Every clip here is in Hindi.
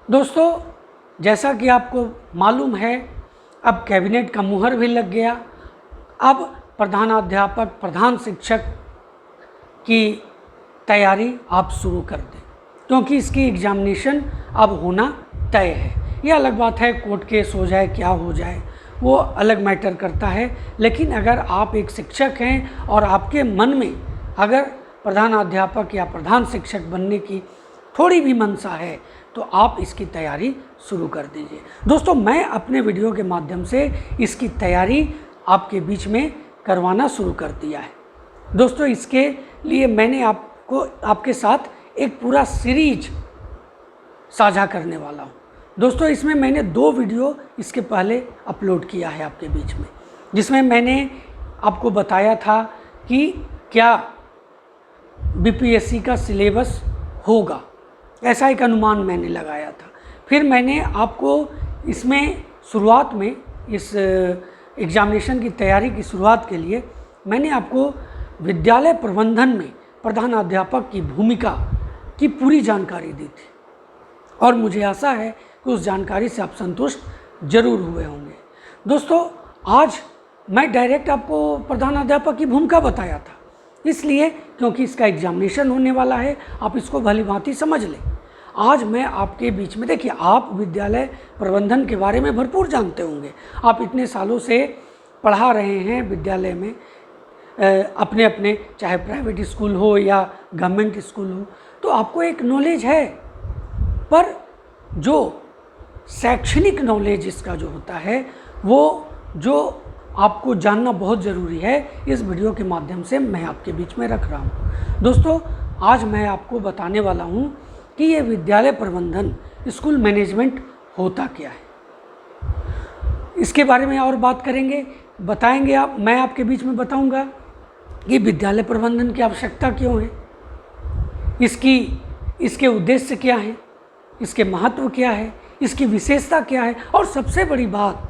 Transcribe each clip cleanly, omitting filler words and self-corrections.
दोस्तों, जैसा कि आपको मालूम है, अब कैबिनेट का मुहर भी लग गया। अब प्रधानाध्यापक, प्रधान शिक्षक की तैयारी आप शुरू कर दें, क्योंकि इसकी एग्जामिनेशन अब होना तय है। यह अलग बात है, कोर्ट केस हो जाए, क्या हो जाए, वो अलग मैटर करता है। लेकिन अगर आप एक शिक्षक हैं और आपके मन में अगर प्रधानाध्यापक या प्रधान शिक्षक बनने की थोड़ी भी मंशा है, तो आप इसकी तैयारी शुरू कर दीजिए। दोस्तों, मैं अपने वीडियो के माध्यम से इसकी तैयारी आपके बीच में करवाना शुरू कर दिया है। दोस्तों, इसके लिए मैंने आपके साथ एक पूरा सीरीज साझा करने वाला हूँ। दोस्तों, इसमें मैंने 2 वीडियो इसके पहले अपलोड किया है आपके बीच में, जिसमें मैंने आपको बताया था कि क्या बीपीएससी का सिलेबस होगा, ऐसा एक अनुमान मैंने लगाया था। फिर मैंने आपको इसमें शुरुआत में, इस एग्ज़ामिनेशन की तैयारी की शुरुआत के लिए मैंने आपको विद्यालय प्रबंधन में प्रधानाध्यापक की भूमिका की पूरी जानकारी दी थी, और मुझे आशा है कि उस जानकारी से आप संतुष्ट जरूर हुए होंगे। दोस्तों, आज मैं डायरेक्ट आपको प्रधानाध्यापक की भूमिका बताया था, इसलिए क्योंकि इसका एग्जामिनेशन होने वाला है, आप इसको भली भांति समझ लें। आज मैं आपके बीच में, देखिए, आप विद्यालय प्रबंधन के बारे में भरपूर जानते होंगे। आप इतने सालों से पढ़ा रहे हैं विद्यालय में, अपने अपने, चाहे प्राइवेट स्कूल हो या गवर्नमेंट स्कूल हो, तो आपको एक नॉलेज है। पर जो शैक्षणिक नॉलेज इसका जो होता है, वो जो आपको जानना बहुत ज़रूरी है, इस वीडियो के माध्यम से मैं आपके बीच में रख रहा हूँ। दोस्तों, आज मैं आपको बताने वाला हूँ कि ये विद्यालय प्रबंधन, स्कूल मैनेजमेंट होता क्या है। इसके बारे में और बात करेंगे, बताएंगे मैं आपके बीच में बताऊँगा कि विद्यालय प्रबंधन की आवश्यकता क्यों है, इसके उद्देश्य क्या हैं, इसके महत्व क्या है, इसकी विशेषता क्या है, और सबसे बड़ी बात,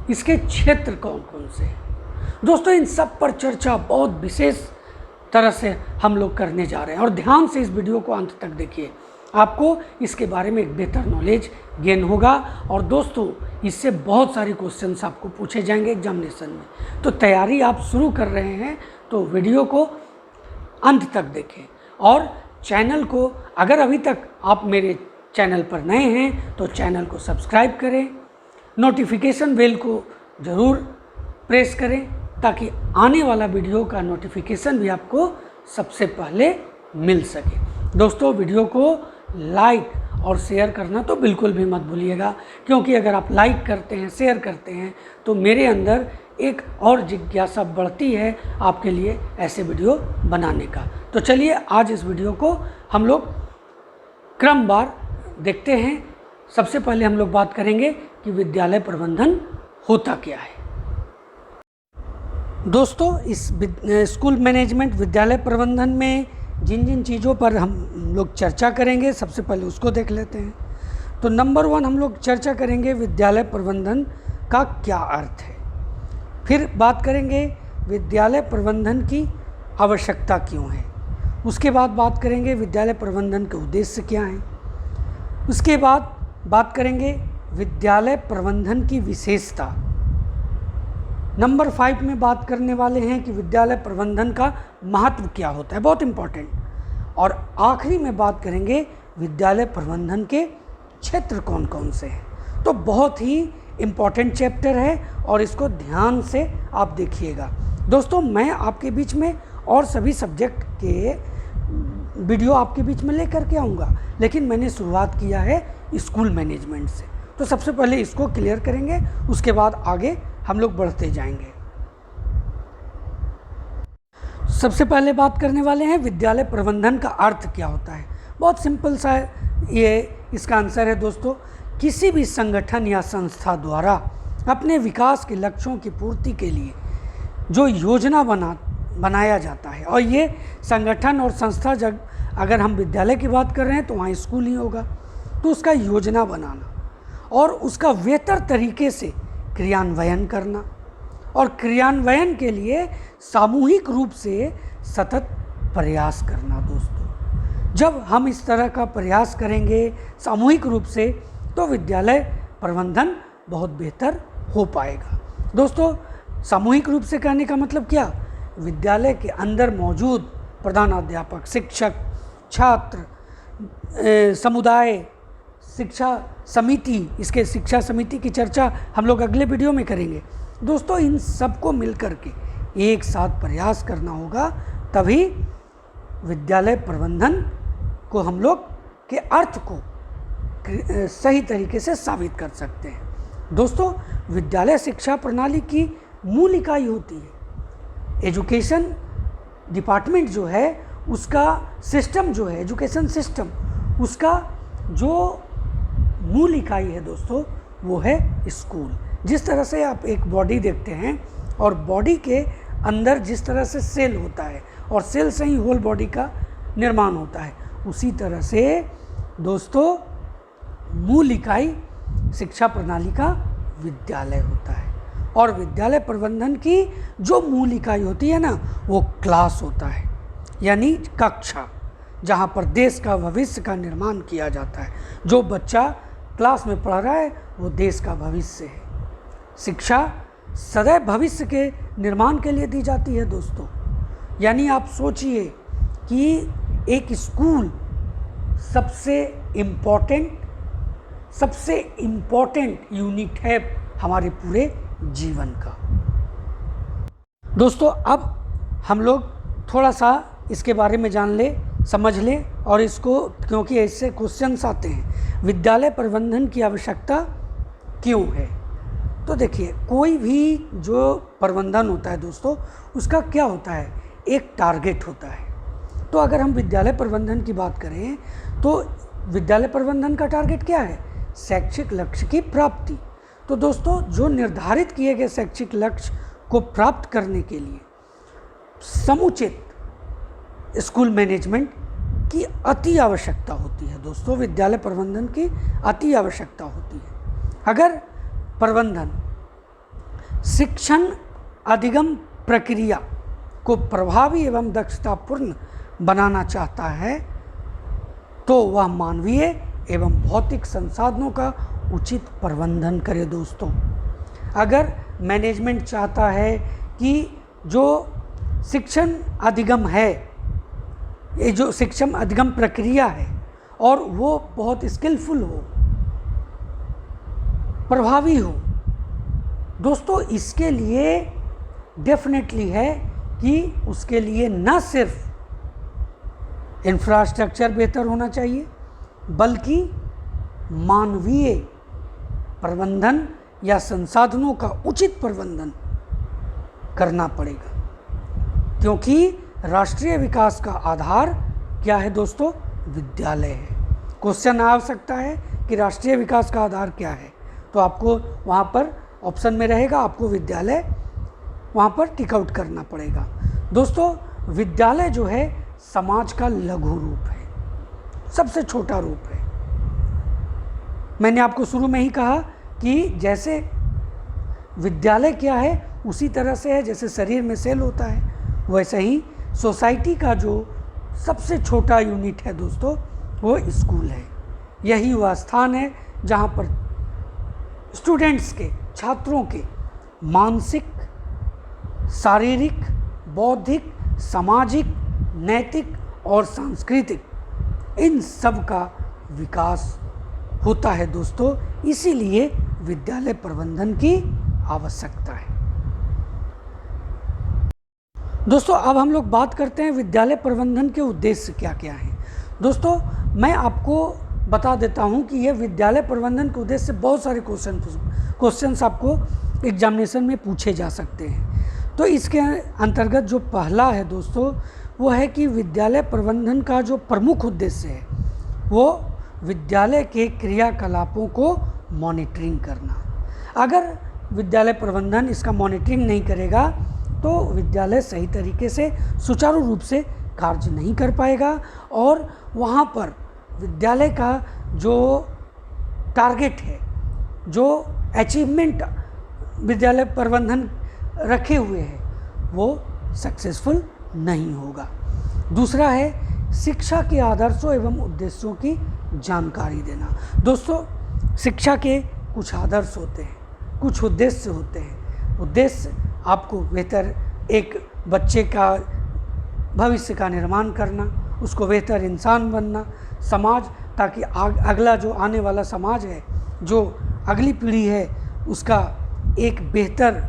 इसके क्षेत्र कौन कौन से हैं। दोस्तों, इन सब पर चर्चा बहुत विशेष तरह से हम लोग करने जा रहे हैं, और ध्यान से इस वीडियो को अंत तक देखिए, आपको इसके बारे में एक बेहतर नॉलेज गेन होगा। और दोस्तों, इससे बहुत सारे क्वेश्चंस आपको पूछे जाएंगे एग्जामिनेशन में। तो तैयारी आप शुरू कर रहे हैं तो वीडियो को अंत तक देखें, और चैनल को, अगर अभी तक आप मेरे चैनल पर नए हैं तो चैनल को सब्सक्राइब करें, नोटिफिकेशन बेल को ज़रूर प्रेस करें, ताकि आने वाला वीडियो का नोटिफिकेशन भी आपको सबसे पहले मिल सके। दोस्तों, वीडियो को लाइक और शेयर करना तो बिल्कुल भी मत भूलिएगा, क्योंकि अगर आप लाइक करते हैं, शेयर करते हैं, तो मेरे अंदर एक और जिज्ञासा बढ़ती है आपके लिए ऐसे वीडियो बनाने का। तो चलिए, आज इस वीडियो को हम लोग क्रमवार देखते हैं। सबसे पहले हम लोग बात करेंगे कि विद्यालय प्रबंधन होता क्या है। दोस्तों, इस स्कूल मैनेजमेंट, विद्यालय प्रबंधन में जिन जिन चीज़ों पर हम लोग चर्चा करेंगे, सबसे पहले उसको देख लेते हैं। तो नंबर 1 हम लोग चर्चा करेंगे विद्यालय प्रबंधन का क्या अर्थ है। फिर बात करेंगे विद्यालय प्रबंधन की आवश्यकता क्यों है। उसके बाद बात करेंगे विद्यालय प्रबंधन के उद्देश्य क्या हैं। उसके बाद बात करेंगे विद्यालय प्रबंधन की विशेषता। नंबर 5 में बात करने वाले हैं कि विद्यालय प्रबंधन का महत्व क्या होता है, बहुत इम्पॉर्टेंट। और आखिरी में बात करेंगे विद्यालय प्रबंधन के क्षेत्र कौन कौन से हैं। तो बहुत ही इम्पॉर्टेंट चैप्टर है, और इसको ध्यान से आप देखिएगा। दोस्तों, मैं आपके बीच में और सभी सब्जेक्ट के वीडियो आपके बीच में लेकर के आऊँगा, लेकिन मैंने शुरुआत किया है स्कूल मैनेजमेंट से। तो सबसे पहले इसको क्लियर करेंगे, उसके बाद आगे हम लोग बढ़ते जाएंगे। सबसे पहले बात करने वाले हैं विद्यालय प्रबंधन का अर्थ क्या होता है। बहुत सिंपल सा ये इसका आंसर है। दोस्तों, किसी भी संगठन या संस्था द्वारा अपने विकास के लक्ष्यों की पूर्ति के लिए जो योजना बनाया जाता है, और ये संगठन और संस्था, जब अगर हम विद्यालय की बात कर रहे हैं तो वहाँ स्कूल ही होगा, तो उसका योजना बनाना और उसका बेहतर तरीके से क्रियान्वयन करना, और क्रियान्वयन के लिए सामूहिक रूप से सतत प्रयास करना। दोस्तों, जब हम इस तरह का प्रयास करेंगे सामूहिक रूप से तो विद्यालय प्रबंधन बहुत बेहतर हो पाएगा। दोस्तों, सामूहिक रूप से कहने का मतलब क्या? विद्यालय के अंदर मौजूद प्रधानाध्यापक, शिक्षक, छात्र, समुदाय, शिक्षा समिति, इसके शिक्षा समिति की चर्चा हम लोग अगले वीडियो में करेंगे। दोस्तों, इन सबको मिलकर के एक साथ प्रयास करना होगा, तभी विद्यालय प्रबंधन को हम लोग के अर्थ को सही तरीके से साबित कर सकते हैं। दोस्तों, विद्यालय शिक्षा प्रणाली की मूल इकाई होती है। एजुकेशन डिपार्टमेंट जो है उसका सिस्टम जो है, एजुकेशन सिस्टम, उसका जो मूल इकाई है दोस्तों वो है स्कूल। जिस तरह से आप एक बॉडी देखते हैं और बॉडी के अंदर जिस तरह से सेल होता है और सेल से ही होल बॉडी का निर्माण होता है, उसी तरह से दोस्तों मूल इकाई शिक्षा प्रणाली का विद्यालय होता है। और विद्यालय प्रबंधन की जो मूल इकाई होती है ना, वो क्लास होता है, यानी कक्षा, जहाँ पर देश का भविष्य का निर्माण किया जाता है। जो बच्चा क्लास में पढ़ रहा है वो देश का भविष्य है। शिक्षा सदैव भविष्य के निर्माण के लिए दी जाती है दोस्तों। यानी आप सोचिए कि एक स्कूल सबसे इम्पोर्टेंट यूनिट है हमारे पूरे जीवन का। दोस्तों, अब हम लोग थोड़ा सा इसके बारे में जान ले, समझ ले, और इसको, क्योंकि ऐसे क्वेश्चंस आते हैं, विद्यालय प्रबंधन की आवश्यकता क्यों है। तो देखिए, कोई भी जो प्रबंधन होता है दोस्तों, उसका क्या होता है, एक टारगेट होता है। तो अगर हम विद्यालय प्रबंधन की बात करें तो विद्यालय प्रबंधन का टारगेट क्या है, शैक्षिक लक्ष्य की प्राप्ति। तो दोस्तों, जो निर्धारित किए गए शैक्षिक लक्ष्य को प्राप्त करने के लिए समुचित स्कूल मैनेजमेंट की अति आवश्यकता होती है। दोस्तों, विद्यालय प्रबंधन की अति आवश्यकता होती है। अगर प्रबंधन शिक्षण अधिगम प्रक्रिया को प्रभावी एवं दक्षतापूर्ण बनाना चाहता है तो वह मानवीय एवं भौतिक संसाधनों का उचित प्रबंधन करे। दोस्तों, अगर मैनेजमेंट चाहता है कि जो शिक्षण अधिगम है, ये जो शिक्षण अधिगम प्रक्रिया है, और वो बहुत स्किलफुल हो, प्रभावी हो, दोस्तों इसके लिए डेफिनेटली है कि उसके लिए न सिर्फ इंफ्रास्ट्रक्चर बेहतर होना चाहिए, बल्कि मानवीय प्रबंधन या संसाधनों का उचित प्रबंधन करना पड़ेगा। क्योंकि राष्ट्रीय विकास का आधार क्या है दोस्तों, विद्यालय है। क्वेश्चन आ सकता है कि राष्ट्रीय विकास का आधार क्या है, तो आपको वहाँ पर ऑप्शन में रहेगा, आपको विद्यालय वहाँ पर टिक आउट करना पड़ेगा। दोस्तों, विद्यालय जो है समाज का लघु रूप है, सबसे छोटा रूप है। मैंने आपको शुरू में ही कहा कि जैसे विद्यालय क्या है उसी तरह से है, जैसे शरीर में सेल होता है, वैसे ही सोसाइटी का जो सबसे छोटा यूनिट है दोस्तों वो स्कूल है। यही वह स्थान है जहाँ पर स्टूडेंट्स के, छात्रों के मानसिक, शारीरिक, बौद्धिक, सामाजिक, नैतिक और सांस्कृतिक इन सब का विकास होता है दोस्तों। इसीलिए विद्यालय प्रबंधन की आवश्यकता है। दोस्तों, अब हम लोग बात करते हैं विद्यालय प्रबंधन के उद्देश्य क्या क्या हैं। दोस्तों, मैं आपको बता देता हूं कि यह विद्यालय प्रबंधन के उद्देश्य से बहुत सारे क्वेश्चंस आपको एग्जामिनेशन में पूछे जा सकते हैं। तो इसके अंतर्गत जो पहला है दोस्तों वो है कि विद्यालय प्रबंधन का जो प्रमुख उद्देश्य है वो विद्यालय के क्रियाकलापों को मॉनिटरिंग करना। अगर विद्यालय प्रबंधन इसका मॉनिटरिंग नहीं करेगा तो विद्यालय सही तरीके से सुचारू रूप से कार्य नहीं कर पाएगा और वहाँ पर विद्यालय का जो टारगेट है, जो अचीवमेंट विद्यालय प्रबंधन रखे हुए हैं वो सक्सेसफुल नहीं होगा। दूसरा है शिक्षा के आदर्शों एवं उद्देश्यों की जानकारी देना। दोस्तों, शिक्षा के कुछ आदर्श होते हैं, कुछ उद्देश्य होते हैं। उद्देश्य आपको बेहतर एक बच्चे का भविष्य का निर्माण करना, उसको बेहतर इंसान बनना, समाज, ताकि अगला जो आने वाला समाज है, जो अगली पीढ़ी है, उसका एक बेहतर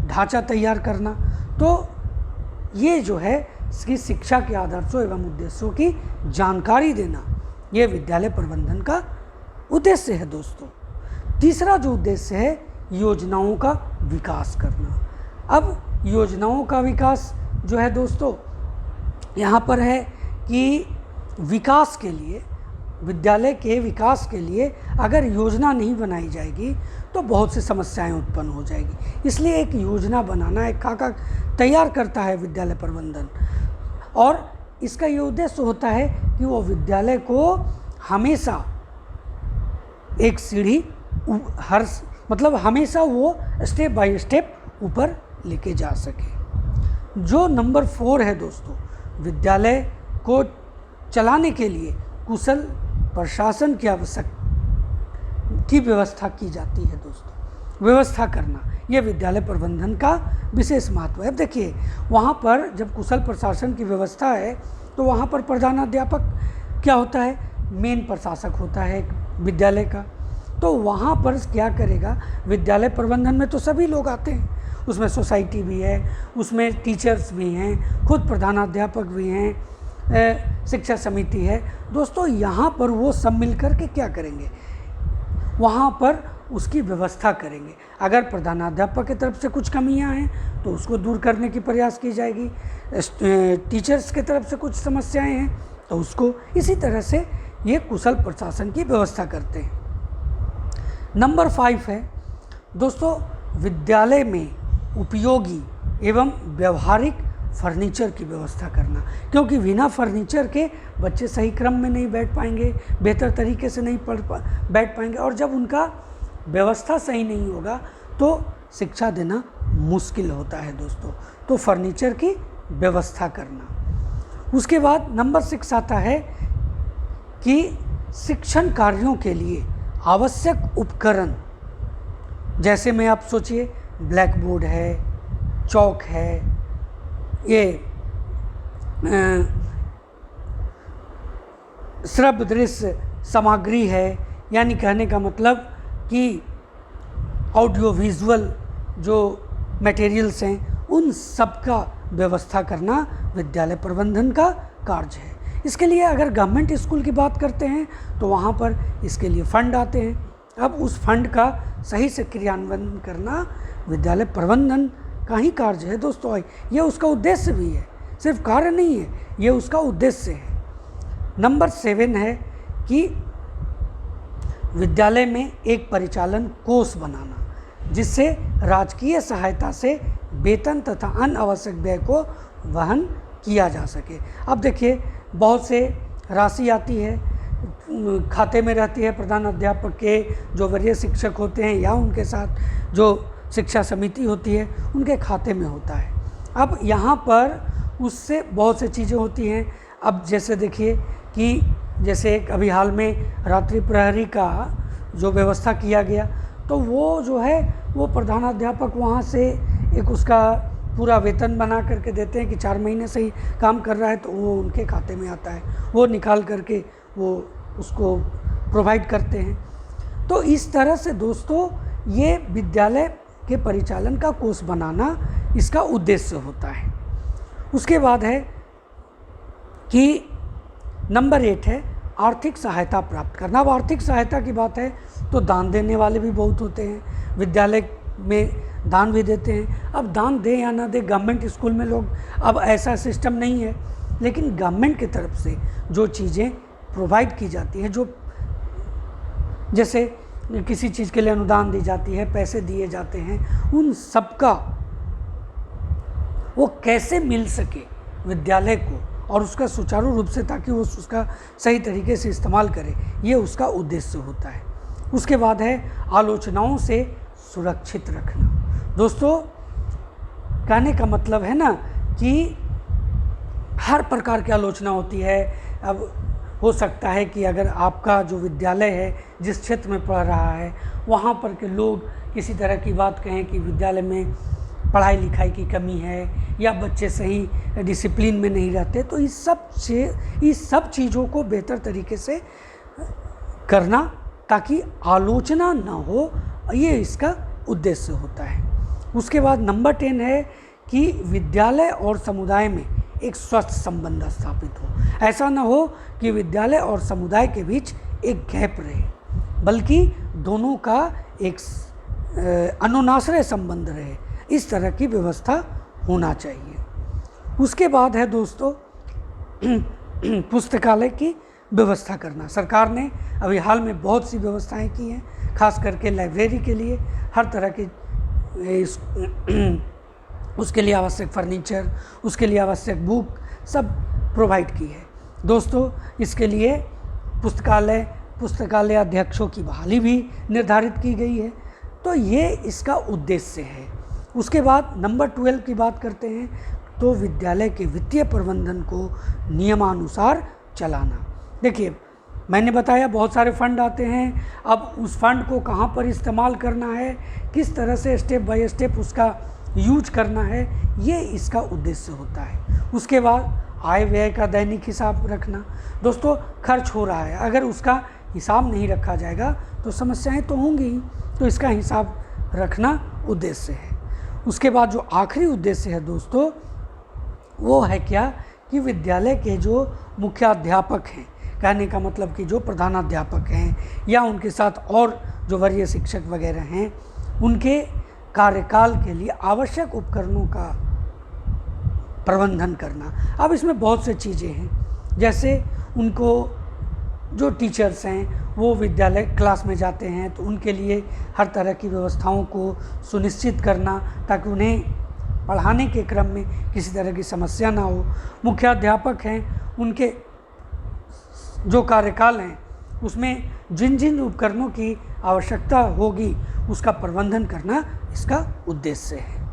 ढांचा तैयार करना। तो ये जो है कि शिक्षा के आदर्शों एवं उद्देश्यों की जानकारी देना, ये विद्यालय प्रबंधन का उद्देश्य है दोस्तों। तीसरा जो उद्देश्य है, योजनाओं का विकास करना। अब योजनाओं का विकास जो है दोस्तों, यहाँ पर है कि विकास के लिए, विद्यालय के विकास के लिए अगर योजना नहीं बनाई जाएगी तो बहुत सी समस्याएं उत्पन्न हो जाएगी। इसलिए एक योजना बनाना, एक खाका तैयार करता है विद्यालय प्रबंधन, और इसका ये उद्देश्य होता है कि वो विद्यालय को हमेशा एक सीढ़ी हमेशा वो स्टेप बाय स्टेप ऊपर लेके जा सके। जो नंबर 4 है दोस्तों, विद्यालय को चलाने के लिए कुशल प्रशासन की व्यवस्था की जाती है दोस्तों। व्यवस्था करना, यह विद्यालय प्रबंधन का विशेष महत्व है। अब देखिए, वहाँ पर जब कुशल प्रशासन की व्यवस्था है तो वहाँ पर प्रधानाध्यापक क्या होता है, मेन प्रशासक होता है विद्यालय का। तो वहाँ पर क्या करेगा, विद्यालय प्रबंधन में तो सभी लोग आते हैं, उसमें सोसाइटी भी है, उसमें टीचर्स भी हैं, खुद प्रधानाध्यापक भी हैं, शिक्षा समिति है दोस्तों। यहाँ पर वो सब मिलकर के क्या करेंगे, वहाँ पर उसकी व्यवस्था करेंगे। अगर प्रधानाध्यापक की तरफ से कुछ कमियाँ हैं तो उसको दूर करने की प्रयास की जाएगी, टीचर्स की तरफ से कुछ समस्याएं हैं तो उसको, इसी तरह से ये कुशल प्रशासन की व्यवस्था करते हैं। नंबर 5 है दोस्तों, विद्यालय में उपयोगी एवं व्यवहारिक फर्नीचर की व्यवस्था करना, क्योंकि बिना फर्नीचर के बच्चे सही क्रम में नहीं बैठ पाएंगे, बेहतर तरीके से नहीं बैठ पाएंगे, और जब उनका व्यवस्था सही नहीं होगा तो शिक्षा देना मुश्किल होता है दोस्तों। तो फर्नीचर की व्यवस्था करना। उसके बाद नंबर 6 आता है कि शिक्षण कार्यों के लिए आवश्यक उपकरण, जैसे में आप सोचिए ब्लैक बोर्ड है, चौक है, ये श्रव्य दृश्य सामग्री है, यानी कहने का मतलब कि ऑडियो विजुअल जो मटेरियल्स हैं उन सब का व्यवस्था करना विद्यालय प्रबंधन का कार्य है। इसके लिए अगर गवर्नमेंट स्कूल की बात करते हैं तो वहाँ पर इसके लिए फंड आते हैं। अब उस फंड का सही से क्रियान्वयन करना विद्यालय प्रबंधन का ही कार्य है दोस्तों। ये उसका उद्देश्य भी है, सिर्फ कार्य नहीं है, ये उसका उद्देश्य है। नंबर 7 है कि विद्यालय में एक परिचालन कोष बनाना, जिससे राजकीय सहायता से वेतन तथा अन्य आवश्यक व्यय को वहन किया जा सके। अब देखिए, बहुत से राशि आती है, खाते में रहती है प्रधान अध्यापक के जो वरीय शिक्षक होते हैं या उनके साथ जो शिक्षा समिति होती है उनके खाते में होता है। अब यहाँ पर उससे बहुत सी चीज़ें होती हैं। अब जैसे देखिए कि जैसे अभी हाल में रात्रि प्रहरी का जो व्यवस्था किया गया, तो वो जो है वो प्रधानाध्यापक वहाँ से एक उसका पूरा वेतन बना करके देते हैं कि 4 महीने से ही काम कर रहा है, तो वो उनके खाते में आता है, वो निकाल करके वो उसको प्रोवाइड करते हैं। तो इस तरह से दोस्तों ये विद्यालय के परिचालन का कोष बनाना इसका उद्देश्य होता है। उसके बाद है कि नंबर 8 है आर्थिक सहायता प्राप्त करना। अब आर्थिक सहायता की बात है तो दान देने वाले भी बहुत होते हैं, विद्यालय में दान भी देते हैं। अब दान दे या ना दे, गवर्नमेंट स्कूल में लोग, अब ऐसा सिस्टम नहीं है, लेकिन गवर्नमेंट की तरफ से जो चीज़ें प्रोवाइड की जाती हैं, जो जैसे किसी चीज़ के लिए अनुदान दी जाती है, पैसे दिए जाते हैं, उन सब का वो कैसे मिल सके विद्यालय को और उसका सुचारू रूप से, ताकि वो उसका सही तरीके से इस्तेमाल करे, ये उसका उद्देश्य होता है। उसके बाद है आलोचनाओं से सुरक्षित रखना। दोस्तों कहने का मतलब है ना कि हर प्रकार की आलोचना होती है, अब हो सकता है कि अगर आपका जो विद्यालय है, जिस क्षेत्र में पढ़ रहा है, वहाँ पर के लोग किसी तरह की बात कहें कि विद्यालय में पढ़ाई लिखाई की कमी है या बच्चे सही डिसिप्लिन में नहीं रहते, तो इस सब चीज़ों को बेहतर तरीके से करना ताकि आलोचना ना हो, ये इसका उद्देश्य होता है। उसके बाद नंबर 10 है कि विद्यालय और समुदाय में एक स्वस्थ संबंध स्थापित हो। ऐसा ना हो कि विद्यालय और समुदाय के बीच एक गैप रहे, बल्कि दोनों का एक अनुनाश्रय संबंध रहे। इस तरह की व्यवस्था होना चाहिए। उसके बाद है दोस्तों पुस्तकालय की व्यवस्था करना। सरकार ने अभी हाल में बहुत सी व्यवस्थाएं की हैं, खास करके लाइब्रेरी के लिए हर तरह की उसके लिए आवश्यक फर्नीचर, उसके लिए आवश्यक बुक सब प्रोवाइड की है। दोस्तों इसके लिए पुस्तकालय अध्यक्षों की बहाली भी निर्धारित की गई है। तो ये इसका उद्देश्य है। उसके बाद नंबर 12 की बात करते हैं, तो विद्यालय के वित्तीय प्रबंधन को नियमानुसार चलाना। देखिए मैंने बताया बहुत सारे फंड आते हैं, अब उस फंड को कहाँ पर इस्तेमाल करना है, किस तरह से स्टेप बाय स्टेप उसका यूज करना है, ये इसका उद्देश्य होता है। उसके बाद आय व्यय का दैनिक हिसाब रखना। दोस्तों खर्च हो रहा है, अगर उसका हिसाब नहीं रखा जाएगा तो समस्याएं तो होंगी ही, तो इसका हिसाब रखना उद्देश्य है। उसके बाद जो आखिरी उद्देश्य है दोस्तों, वो है क्या कि विद्यालय के जो मुख्याध्यापक हैं, कहने का मतलब कि जो प्रधानाध्यापक हैं या उनके साथ और जो वरीय शिक्षक वगैरह हैं, उनके कार्यकाल के लिए आवश्यक उपकरणों का प्रबंधन करना। अब इसमें बहुत से चीज़ें हैं, जैसे उनको जो टीचर्स हैं वो विद्यालय क्लास में जाते हैं तो उनके लिए हर तरह की व्यवस्थाओं को सुनिश्चित करना ताकि उन्हें पढ़ाने के क्रम में किसी तरह की समस्या ना हो। मुख्याध्यापक हैं, उनके जो कार्यकाल हैं उसमें जिन जिन उपकरणों की आवश्यकता होगी उसका प्रबंधन करना इसका उद्देश्य है।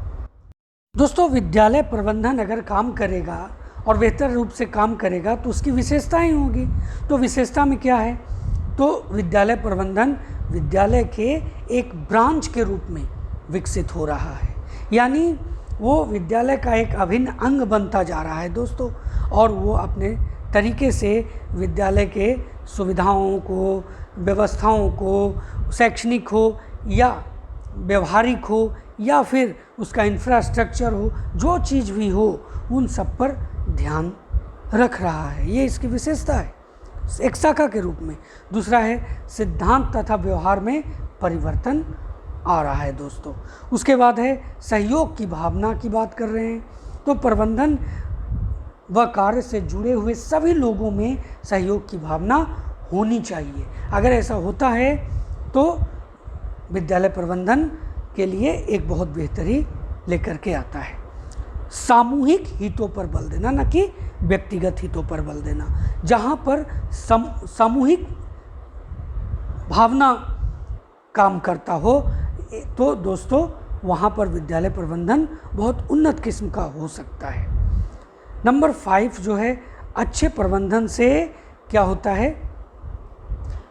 दोस्तों विद्यालय प्रबंधन अगर काम करेगा और बेहतर रूप से काम करेगा तो उसकी विशेषताएं होंगी। तो विशेषता में क्या है, तो विद्यालय प्रबंधन विद्यालय के एक ब्रांच के रूप में विकसित हो रहा है, यानी वो विद्यालय का एक अभिन्न अंग बनता जा रहा है दोस्तों। और वो अपने तरीके से विद्यालय के सुविधाओं को, व्यवस्थाओं को, शैक्षणिक हो या व्यवहारिक हो या फिर उसका इंफ्रास्ट्रक्चर हो, जो चीज़ भी हो उन सब पर ध्यान रख रहा है। ये इसकी विशेषता है एक शाखा के रूप में। दूसरा है सिद्धांत तथा व्यवहार में परिवर्तन आ रहा है दोस्तों। उसके बाद है सहयोग की भावना की बात कर रहे हैं, तो प्रबंधन व कार्य से जुड़े हुए सभी लोगों में सहयोग की भावना होनी चाहिए। अगर ऐसा होता है तो विद्यालय प्रबंधन के लिए एक बहुत बेहतरी लेकर के आता है। सामूहिक हितों पर बल देना, न कि व्यक्तिगत हितों पर बल देना। जहाँ पर सामूहिक भावना काम करता हो तो दोस्तों वहाँ पर विद्यालय प्रबंधन बहुत उन्नत किस्म का हो सकता है। नंबर 5 जो है, अच्छे प्रबंधन से क्या होता है,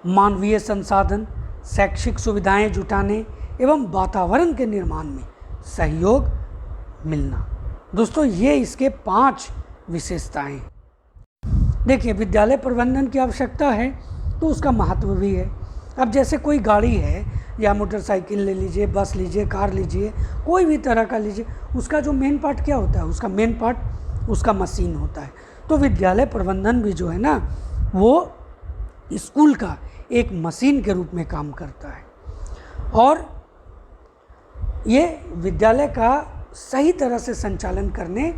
मानवीय संसाधन, शैक्षिक सुविधाएं जुटाने एवं वातावरण के निर्माण में सहयोग मिलना। दोस्तों ये इसके 5 विशेषताएं। देखिए विद्यालय प्रबंधन की आवश्यकता है तो उसका महत्व भी है। अब जैसे कोई गाड़ी है या मोटरसाइकिल ले लीजिए, बस लीजिए, कार लीजिए, कोई भी तरह का लीजिए, उसका जो मेन पार्ट क्या होता है, उसका मेन पार्ट उसका मशीन होता है। तो विद्यालय प्रबंधन भी जो है ना, वो स्कूल का एक मशीन के रूप में काम करता है और ये विद्यालय का सही तरह से संचालन करने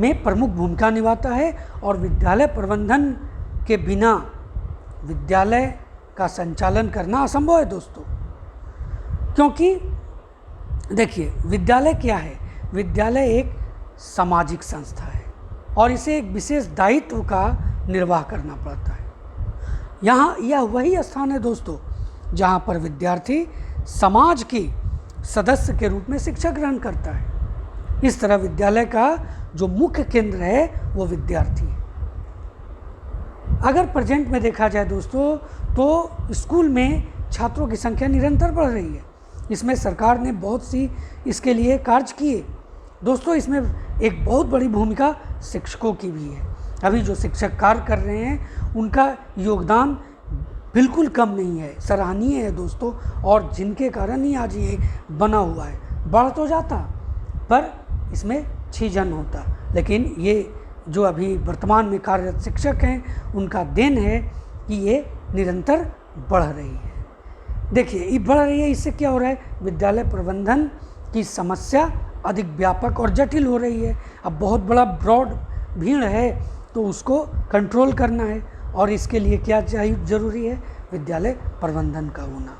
में प्रमुख भूमिका निभाता है। और विद्यालय प्रबंधन के बिना विद्यालय का संचालन करना असंभव है दोस्तों। क्योंकि देखिए विद्यालय क्या है, विद्यालय एक सामाजिक संस्था है और इसे एक विशेष दायित्व का निर्वाह करना पड़ता है। यहाँ यह वही स्थान है दोस्तों जहाँ पर विद्यार्थी समाज की सदस्य के रूप में शिक्षा ग्रहण करता है। इस तरह विद्यालय का जो मुख्य केंद्र है वो विद्यार्थी है। अगर प्रेजेंट में देखा जाए दोस्तों, तो स्कूल में छात्रों की संख्या निरंतर बढ़ रही है। इसमें सरकार ने बहुत सी इसके लिए कार्य किए। दोस्तों, इसमें एक बहुत बड़ी भूमिका शिक्षकों की भी है। अभी जो शिक्षक कार्य कर रहे हैं उनका योगदान बिल्कुल कम नहीं है, सराहनीय है दोस्तों, और जिनके कारण ही आज ये बना हुआ है। बढ़ तो जाता पर इसमें छीजन होता, लेकिन ये जो अभी वर्तमान में कार्यरत शिक्षक हैं उनका देन है कि ये निरंतर बढ़ रही है। देखिए, ये बढ़ रही है, इससे क्या हो रहा है, विद्यालय प्रबंधन की समस्या अधिक व्यापक और जटिल हो रही है। अब बहुत बड़ा ब्रॉड भीड़ है तो उसको कंट्रोल करना है, और इसके लिए क्या चाहिए, जरूरी है विद्यालय प्रबंधन का होना।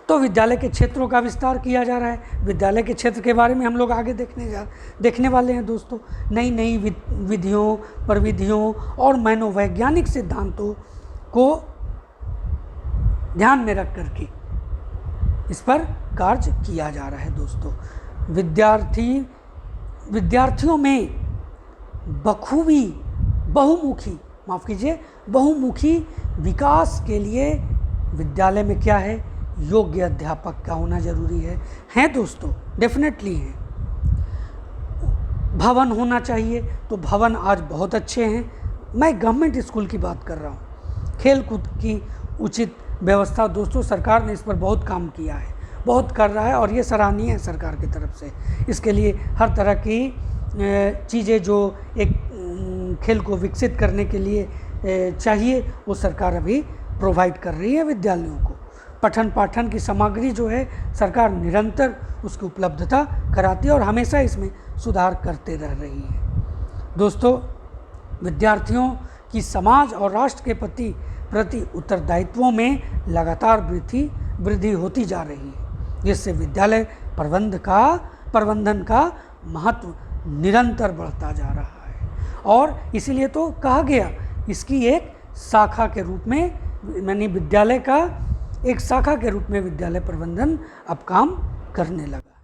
तो विद्यालय के क्षेत्रों का विस्तार किया जा रहा है। विद्यालय के क्षेत्र के बारे में हम लोग आगे देखने वाले हैं दोस्तों। नई नई विधियों, प्रविधियों और मनोवैज्ञानिक सिद्धांतों को ध्यान में रख करके इस पर कार्य किया जा रहा है दोस्तों। विद्यार्थियों में बखूबी बहुमुखी विकास के लिए विद्यालय में क्या है, योग्य अध्यापक का होना जरूरी है दोस्तों, डेफिनेटली है। भवन होना चाहिए, तो भवन आज बहुत अच्छे हैं। मैं गवर्नमेंट स्कूल की बात कर रहा हूँ। खेल कूद की उचित व्यवस्था दोस्तों, सरकार ने इस पर बहुत काम किया है, बहुत कर रहा है, और ये सराहनीय है सरकार की तरफ से। इसके लिए हर तरह की चीज़ें जो एक खेल को विकसित करने के लिए चाहिए, वो सरकार अभी प्रोवाइड कर रही है विद्यालयों को। पठन पाठन की सामग्री जो है सरकार निरंतर उसकी उपलब्धता कराती है और हमेशा इसमें सुधार करते रह रही है। दोस्तों, विद्यार्थियों की समाज और राष्ट्र के प्रति उत्तरदायित्वों में लगातार वृद्धि होती जा रही है, जिससे विद्यालय प्रबंधन का महत्व निरंतर बढ़ता जा रहा है। और इसीलिए तो कहा गया, इसकी एक शाखा के रूप में, यानी विद्यालय का एक शाखा के रूप में विद्यालय प्रबंधन अब काम करने लगा।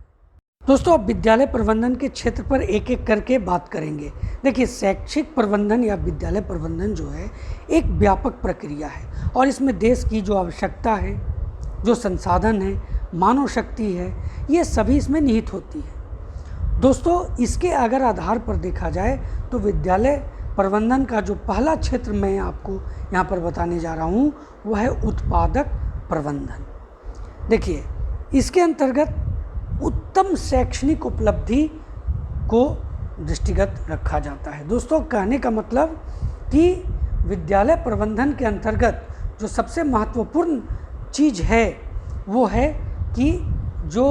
दोस्तों, अब विद्यालय प्रबंधन के क्षेत्र पर एक एक करके बात करेंगे। देखिए, शैक्षिक प्रबंधन या विद्यालय प्रबंधन जो है एक व्यापक प्रक्रिया है, और इसमें देश की जो आवश्यकता है, जो संसाधन है, मानव शक्ति है, ये सभी इसमें निहित होती है। दोस्तों, इसके अगर आधार पर देखा जाए तो विद्यालय प्रबंधन का जो पहला क्षेत्र मैं आपको यहाँ पर बताने जा रहा हूँ वह है उत्पादक प्रबंधन। देखिए, इसके अंतर्गत उत्तम शैक्षणिक उपलब्धि को दृष्टिगत रखा जाता है। दोस्तों, कहने का मतलब कि विद्यालय प्रबंधन के अंतर्गत जो सबसे महत्वपूर्ण चीज़ है वो है कि जो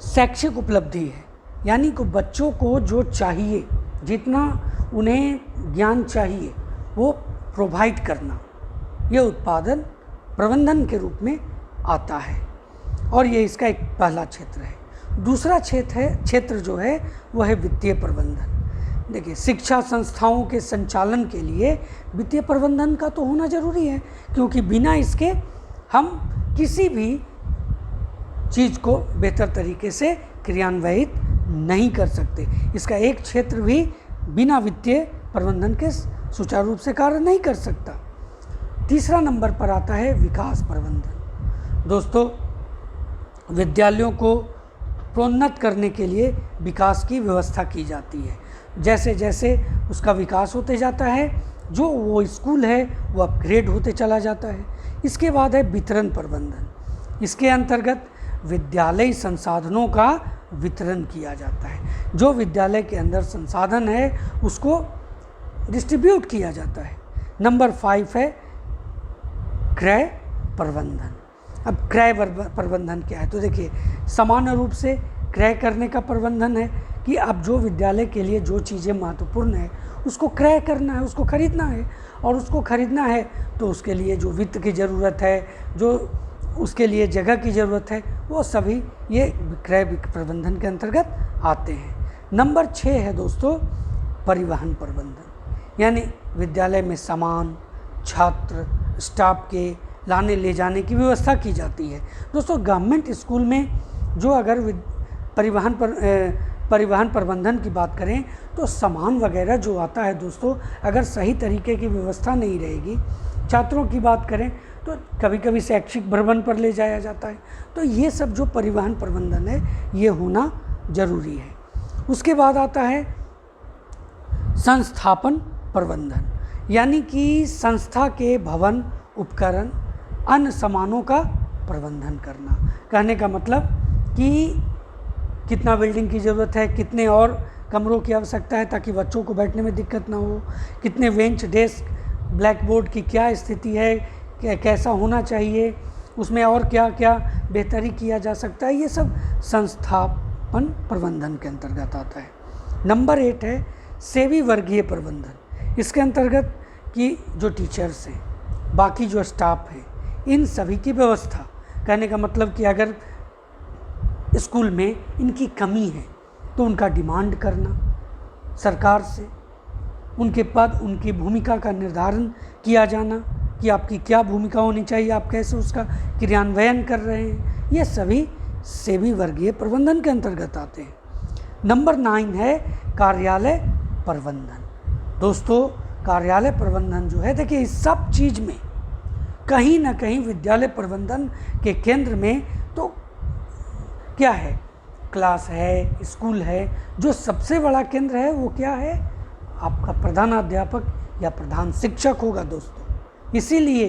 शैक्षिक उपलब्धि है, यानी कि बच्चों को जो चाहिए, जितना उन्हें ज्ञान चाहिए वो प्रोवाइड करना, ये उत्पादन प्रबंधन के रूप में आता है, और ये इसका एक पहला क्षेत्र है। दूसरा क्षेत्र जो है वो है वित्तीय प्रबंधन। देखिए, शिक्षा संस्थाओं के संचालन के लिए वित्तीय प्रबंधन का तो होना जरूरी है, क्योंकि बिना इसके हम किसी भी चीज़ को बेहतर तरीके से क्रियान्वित नहीं कर सकते। इसका एक क्षेत्र भी बिना वित्तीय प्रबंधन के सुचारू रूप से कार्य नहीं कर सकता। तीसरा नंबर पर आता है विकास प्रबंधन। दोस्तों, विद्यालयों को प्रोन्नत करने के लिए विकास की व्यवस्था की जाती है। जैसे जैसे उसका विकास होते जाता है, जो वो स्कूल है वो अपग्रेड होते चला जाता है। इसके बाद है वितरण प्रबंधन। इसके अंतर्गत विद्यालय संसाधनों का वितरण किया जाता है। जो विद्यालय के अंदर संसाधन है उसको डिस्ट्रीब्यूट किया जाता है। नंबर 5 है क्रय प्रबंधन। अब क्रय प्रबंधन क्या है, तो देखिए, सामान्य रूप से क्रय करने का प्रबंधन है कि अब जो विद्यालय के लिए जो चीज़ें महत्वपूर्ण है उसको क्रय करना है, उसको खरीदना है, और उसको खरीदना है तो उसके लिए जो वित्त की ज़रूरत है, जो उसके लिए जगह की ज़रूरत है, वो सभी ये क्रय प्रबंधन के अंतर्गत आते हैं। नंबर 6 है दोस्तों परिवहन प्रबंधन, यानी विद्यालय में सामान, छात्र, स्टाफ के लाने ले जाने की व्यवस्था की जाती है। दोस्तों, गवर्नमेंट स्कूल में जो अगर परिवहन पर परिवहन प्रबंधन की बात करें तो सामान वगैरह जो आता है दोस्तों, अगर सही तरीके की व्यवस्था नहीं रहेगी, छात्रों की बात करें तो कभी कभी शैक्षिक भ्रमण पर ले जाया जाता है, तो ये सब जो परिवहन प्रबंधन है ये होना ज़रूरी है। उसके बाद आता है संस्थापन प्रबंधन, यानी कि संस्था के भवन, उपकरण, अन्य सामानों का प्रबंधन करना। कहने का मतलब कि कितना बिल्डिंग की ज़रूरत है, कितने और कमरों की आवश्यकता है ताकि बच्चों को बैठने में दिक्कत ना हो, कितने बेंच, डेस्क, ब्लैक बोर्ड की क्या स्थिति है, कैसा होना चाहिए, उसमें और क्या क्या बेहतरी किया जा सकता है, ये सब संस्थापन प्रबंधन के अंतर्गत आता है। नंबर 8 है सेवी वर्गीय प्रबंधन। इसके अंतर्गत कि जो टीचर्स हैं, बाकी जो स्टाफ है, इन सभी की व्यवस्था। कहने का मतलब कि अगर स्कूल में इनकी कमी है तो उनका डिमांड करना सरकार से, उनके पद, उनकी भूमिका का निर्धारण किया जाना कि आपकी क्या भूमिका होनी चाहिए, आप कैसे उसका क्रियान्वयन कर रहे हैं, ये सभी सेवी वर्गीय प्रबंधन के अंतर्गत आते हैं। नंबर 9 है कार्यालय प्रबंधन। दोस्तों कार्यालय प्रबंधन जो है, देखिए इस सब चीज़ में कहीं ना कहीं विद्यालय प्रबंधन के केंद्र में तो क्या है, क्लास है, स्कूल है, जो सबसे बड़ा केंद्र है वो क्या है, आपका प्रधानाध्यापक या प्रधान शिक्षक होगा दोस्तों। इसीलिए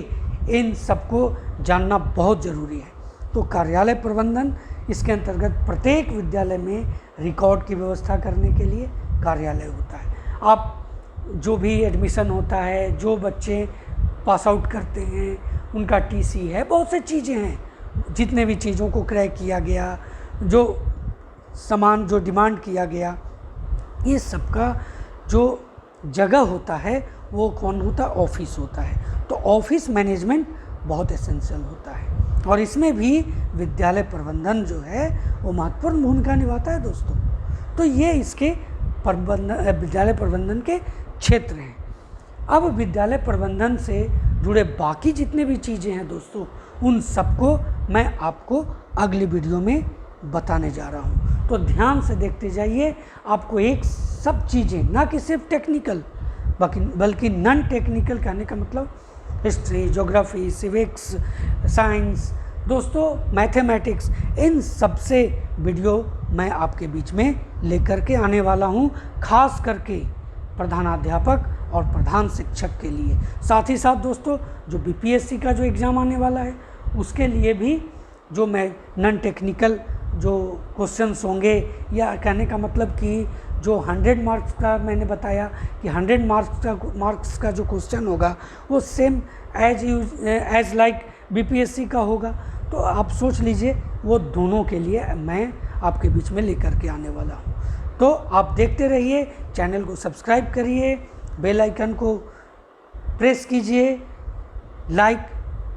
इन सबको जानना बहुत ज़रूरी है। तो कार्यालय प्रबंधन, इसके अंतर्गत प्रत्येक विद्यालय में रिकॉर्ड की व्यवस्था करने के लिए कार्यालय होता है। आप जो भी एडमिशन होता है, जो बच्चे पास आउट करते हैं, उनका टीसी है, बहुत से चीज़ें हैं, जितने भी चीज़ों को क्रय किया गया, जो सामान जो डिमांड किया गया, ये सबका जो जगह होता है वो कौन होता है, ऑफिस होता है। तो ऑफिस मैनेजमेंट बहुत एसेंशियल होता है और इसमें भी विद्यालय प्रबंधन जो है वो महत्वपूर्ण भूमिका निभाता है दोस्तों। तो ये इसके विद्यालय प्रबंधन के क्षेत्र हैं। अब विद्यालय प्रबंधन से जुड़े बाकी जितने भी चीज़ें हैं दोस्तों, उन सबको मैं आपको अगली वीडियो में बताने जा रहा हूँ। तो ध्यान से देखते जाइए, आपको एक सब चीज़ें, ना कि सिर्फ टेक्निकल बल्कि नॉन टेक्निकल, कहने का मतलब हिस्ट्री, ज्योग्राफी, सिविक्स, साइंस, दोस्तों मैथमेटिक्स, इन सबसे वीडियो मैं आपके बीच में लेकर के आने वाला हूँ, खास करके प्रधानाध्यापक और प्रधान शिक्षक के लिए। साथ ही साथ दोस्तों जो बीपीएससी का जो एग्ज़ाम आने वाला है उसके लिए भी जो मैं नॉन टेक्निकल जो क्वेश्चंस होंगे, या कहने का मतलब कि जो 100 मार्क्स का मैंने बताया कि 100 मार्क्स का जो क्वेश्चन होगा वो सेम एज लाइक बीपीएससी का होगा। तो आप सोच लीजिए, वो दोनों के लिए मैं आपके बीच में लेकर के आने वाला हूँ। तो आप देखते रहिए, चैनल को सब्सक्राइब करिए, बेल आइकन को प्रेस कीजिए, लाइक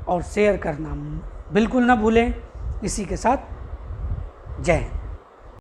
और शेयर करना बिल्कुल ना भूलें। इसी के साथ जय हिंद।